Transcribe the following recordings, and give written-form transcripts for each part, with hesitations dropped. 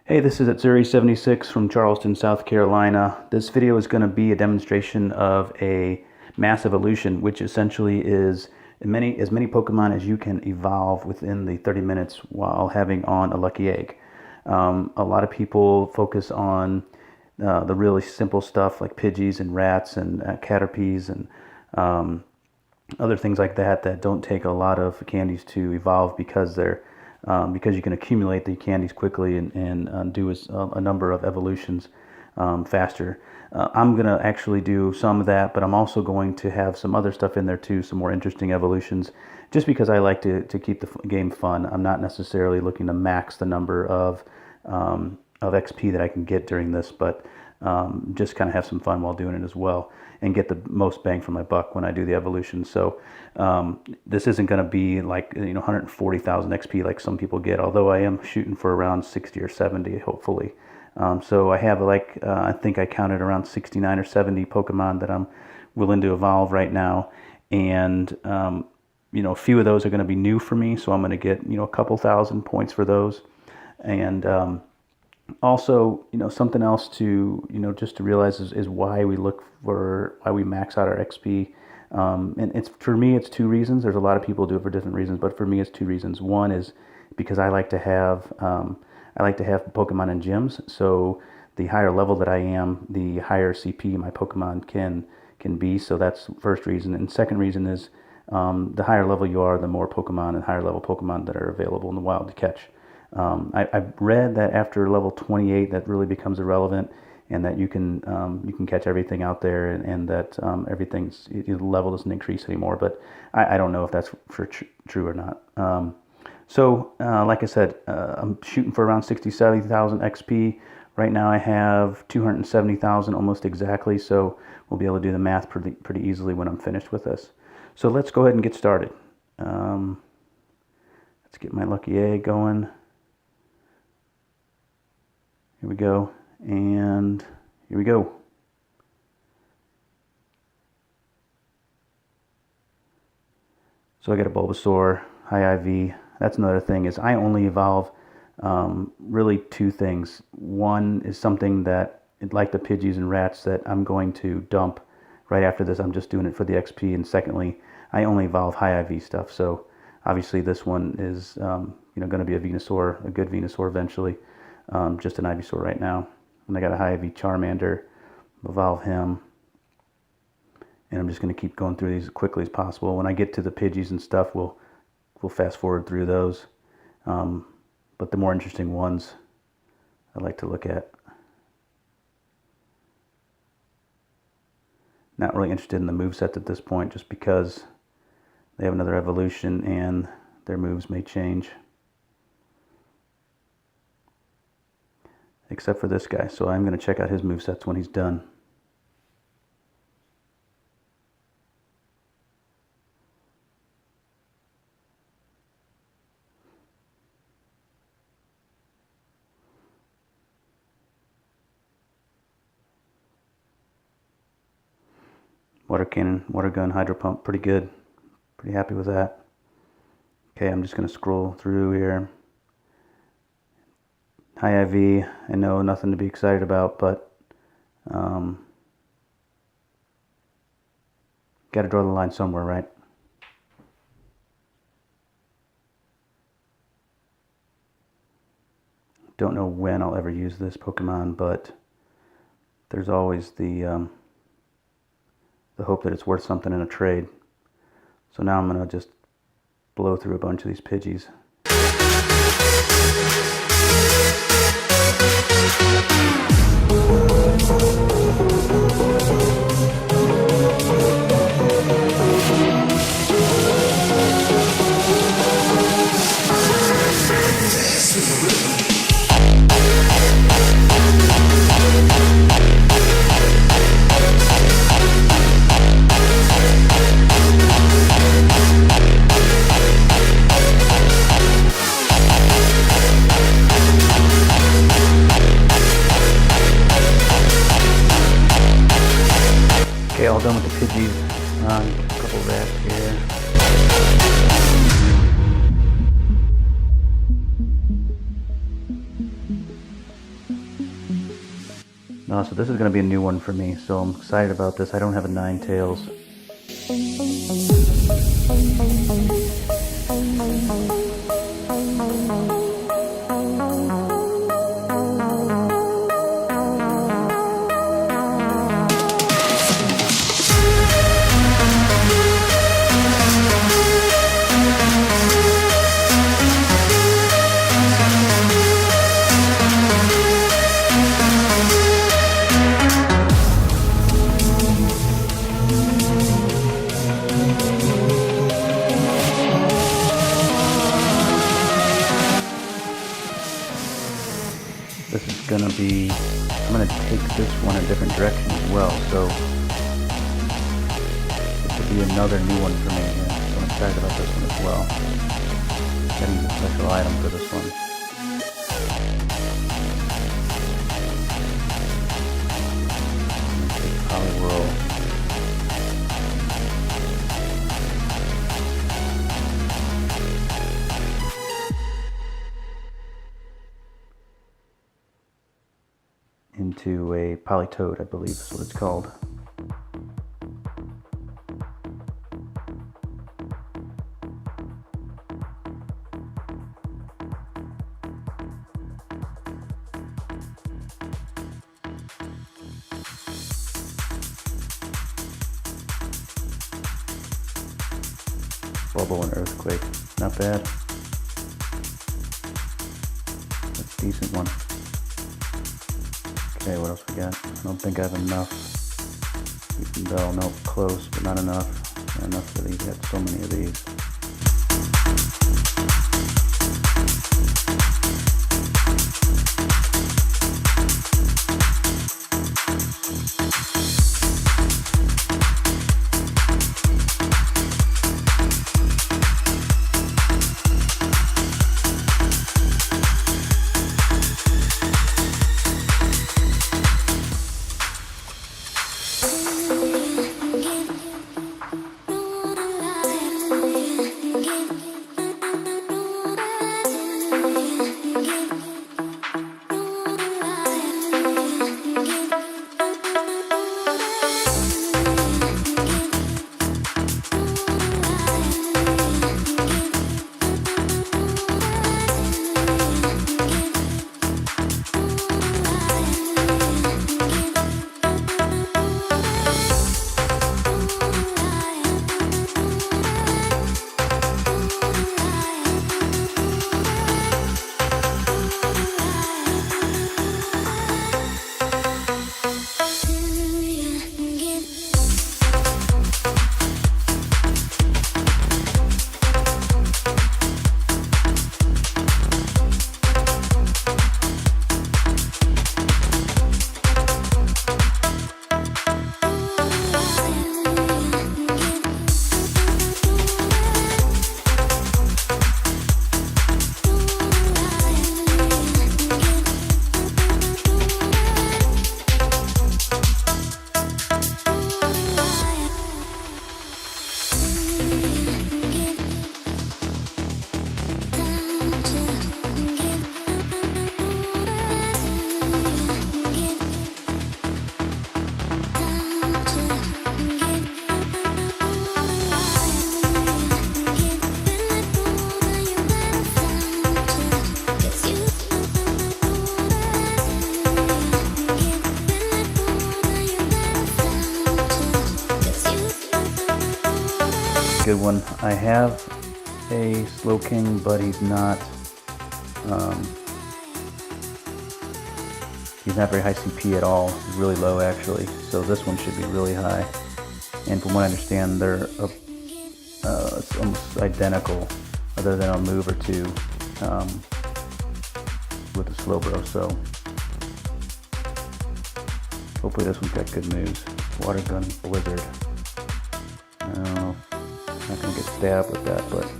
Hey, this is Atzuri76 from Charleston, South Carolina. This video is going to be a demonstration of a mass evolution, which essentially is as many Pokemon as you can evolve within the 30 minutes while having on a lucky egg. A lot of people focus on the really simple stuff like Pidgeys and Rats and Caterpies and other things like that that don't take a lot of candies to evolve because you can accumulate the candies quickly and do a number of evolutions faster. I'm going to actually do some of that, but I'm also going to have some other stuff in there too, some more interesting evolutions, just because I like to keep the game fun. I'm not necessarily looking to max the number of XP that I can get during this, but just kind of have some fun while doing it as well and get the most bang for my buck when I do the evolution. So this isn't going to be like 140,000 XP like some people get, although I am shooting for around 60 or 70 hopefully. So I have I think I counted around 69 or 70 Pokemon that I'm willing to evolve right now, and a few of those are going to be new for me, so I'm going to get a couple thousand points for those. And also, something else to, just to realize is why we max out our XP. And for me, it's two reasons. There's a lot of people do it for different reasons, but for me, it's two reasons. One is because I like to have Pokemon in gyms. So the higher level that I am, the higher CP my Pokemon can be. So that's the first reason. And second reason is the higher level you are, the more Pokemon and higher level Pokemon that are available in the wild to catch. I've read that after level 28 that really becomes irrelevant, and that you can catch everything out there, and that the level doesn't increase anymore. But I don't know if that's true or not. Like I said, I'm shooting for around 70,000 XP. Right now I have 270,000 almost exactly, so we'll be able to do the math pretty easily when I'm finished with this. So let's go ahead and get started. Let's get my lucky egg going. Here we go, and here we go. So I got a Bulbasaur, high IV. That's another thing, is I only evolve really two things. One is something that, like the Pidgeys and Rats, that I'm going to dump right after this. I'm just doing it for the XP. And secondly, I only evolve high IV stuff. So obviously this one is going to be a Venusaur, a good Venusaur eventually. Just an Ivysaur right now. And I got a high IV Charmander. Evolve him. And I'm just going to keep going through these as quickly as possible. When I get to the Pidgeys and stuff, we'll fast forward through those. But the more interesting ones I like to look at. Not really interested in the movesets at this point, just because they have another evolution and their moves may change. Except for this guy, so I'm going to check out his movesets when he's done. Water Cannon, Water Gun, Hydro Pump, pretty good. Pretty happy with that. Okay, I'm just going to scroll through here. High IV, I know nothing to be excited about, but got to draw the line somewhere, right? Don't know when I'll ever use this Pokemon, but there's always the hope that it's worth something in a trade. So now I'm going to just blow through a bunch of these Pidgeys. Okay, all done with the Pidgeys. A couple of rats here. So this is going to be a new one for me, so I'm excited about this. I don't have a Ninetales. This is gonna be, I'm gonna take this one a different direction as well, so this will be another new one for me. Yeah, so I'm excited about this one as well. Gotta use a special item for this one. I'm gonna take Poliwhirl. Into a Politoed, I believe is what it's called. Bubble and Earthquake, not bad. That's a decent one. Okay, what else we got? I don't think I have enough. Even Bell, nope, close, but not enough. Not enough for these, got so many of these. Good one. I have a Slowking, but he's not very high CP at all. He's really low actually. So this one should be really high. And from what I understand, they're it's almost identical, other than a move or two with the Slowbro. So hopefully this one's got good moves. Water Gun, Blizzard. I don't know. Not gonna get stabbed with that, but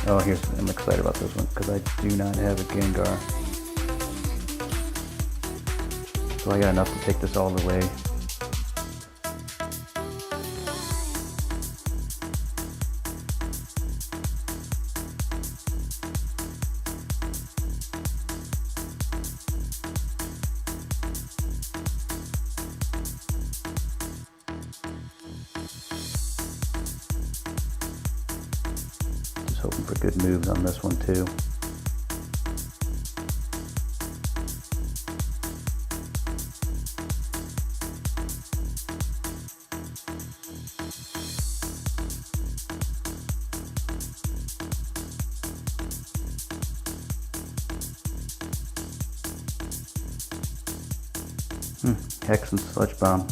oh, I'm excited about this one because I do not have a Gengar, so I got enough to take this all the way. hoping for good moves on this one too. Hex and Sludge Bomb.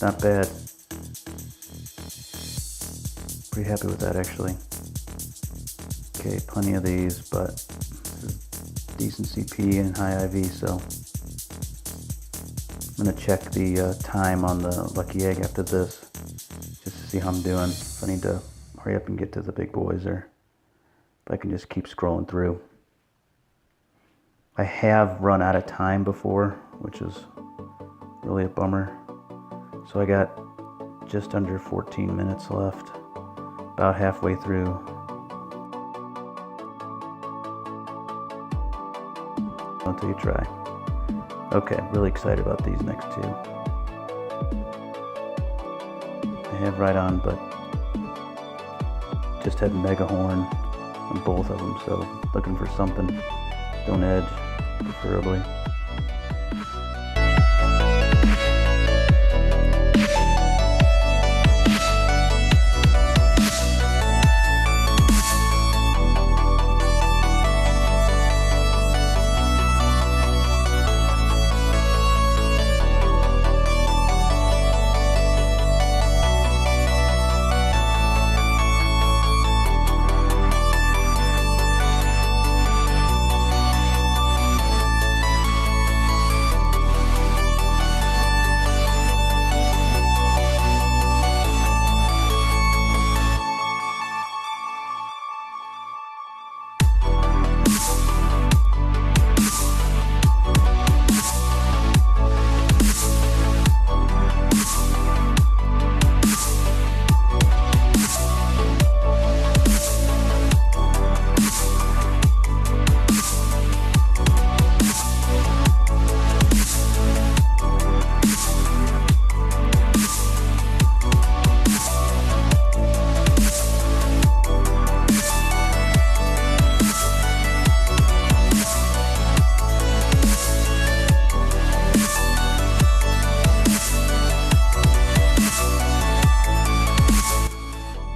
Not bad. Pretty happy with that actually. Okay, plenty of these, but decent CP and high IV, so I'm gonna check the time on the Lucky Egg after this, just to see how I'm doing. If I need to hurry up and get to the big boys, or if I can just keep scrolling through. I have run out of time before, which is really a bummer. So I got just under 14 minutes left, about halfway through. Until you try. Okay, really excited about these next two. I have Rhydon, but just had Mega Horn on both of them, so looking for something. Stone Edge, preferably.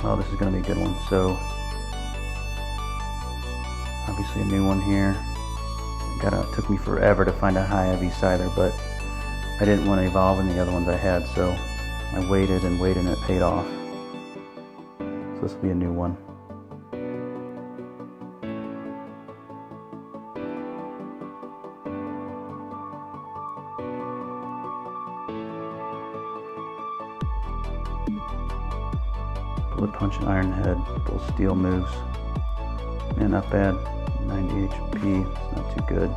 Well, this is going to be a good one. So, obviously a new one here. It took me forever to find a high IV Scyther, but I didn't want to evolve in the other ones I had, so I waited and waited and it paid off. So this will be a new one. Bullet Punch and Iron Head, both steel moves. Man, not bad. 90 HP, it's not too good.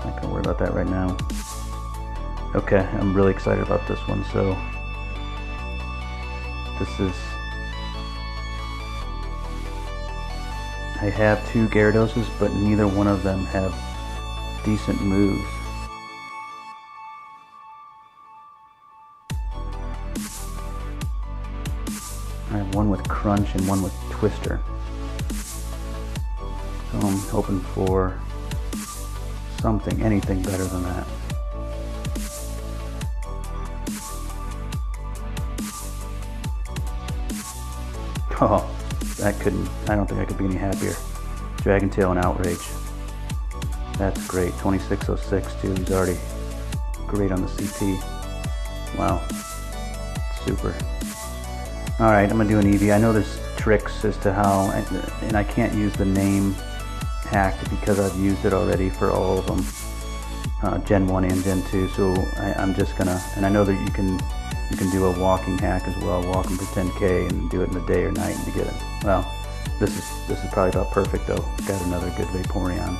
Not gonna worry about that right now. Okay, I'm really excited about this one. So this is, I have two Gyaradoses, but neither one of them have decent moves. I have one with Crunch and one with Twister. So I'm hoping for something, anything better than that. Oh, I don't think I could be any happier. Dragon Tail and Outrage. That's great. 2606 too, he's already great on the CP. Wow, super. Alright, I'm going to do an Eevee. I know there's tricks as to how, and I can't use the name hack because I've used it already for all of them, Gen 1 and Gen 2, so I'm just going to, and I know that you can do a walking hack as well, walking for 10k and do it in the day or night to get it. Well, this is probably about perfect though. Got another good Vaporeon.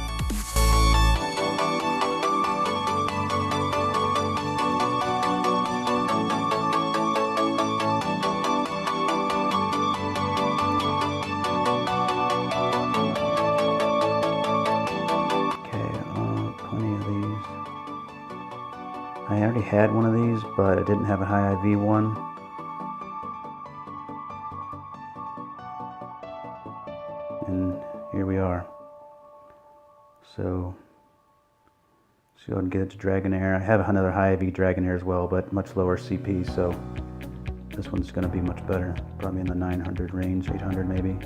I already had one of these, but I didn't have a high IV one. and here we are. So let's go ahead and get it to Dragonair. I have another high IV Dragonair as well, but much lower CP, so this one's going to be much better. Probably in the 900 range, 800 maybe.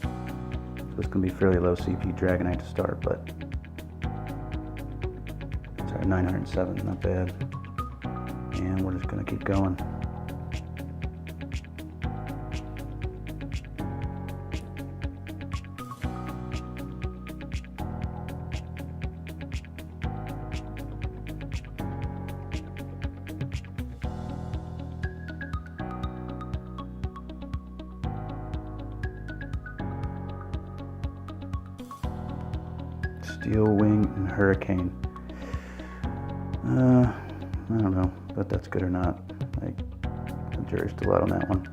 So it's going to be fairly low CP Dragonite to start, but sorry, 907, not bad. And we're just going to keep going. Steel Wing and Hurricane. I don't know, but that's good or not. The jury's still out on that one.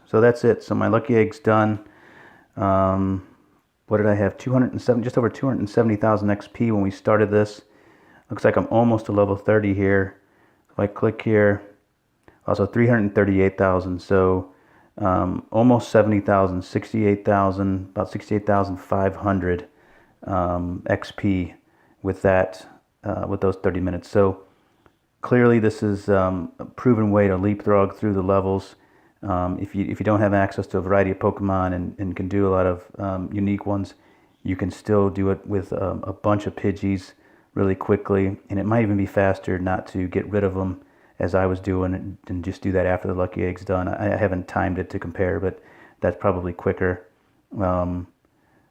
So that's it. So my lucky egg's done. What did I have? 207, just over 270,000 XP when we started this. Looks like I'm almost to level 30 here. If I click here, also 338,000. So almost 70,000, 68,000, about 68,500 XP with that, with those 30 minutes. So clearly this is a proven way to leapfrog through the levels. If you don't have access to a variety of Pokemon and can do a lot of unique ones, you can still do it with a bunch of Pidgeys really quickly, and it might even be faster not to get rid of them as I was doing and just do that after the lucky egg's done. I haven't timed it to compare, but that's probably quicker. But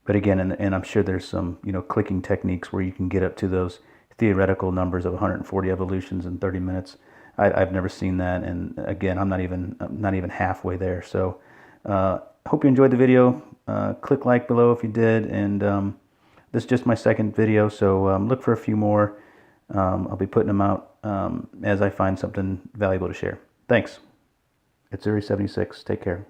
again, and I'm sure there's some clicking techniques where you can get up to those theoretical numbers of 140 evolutions in 30 minutes. I've never seen that, and again, I'm not even halfway there. So hope you enjoyed the video. Click like below if you did, and this is just my second video, so look for a few more. I'll be putting them out as I find something valuable to share. Thanks. It's Uri76. Take care.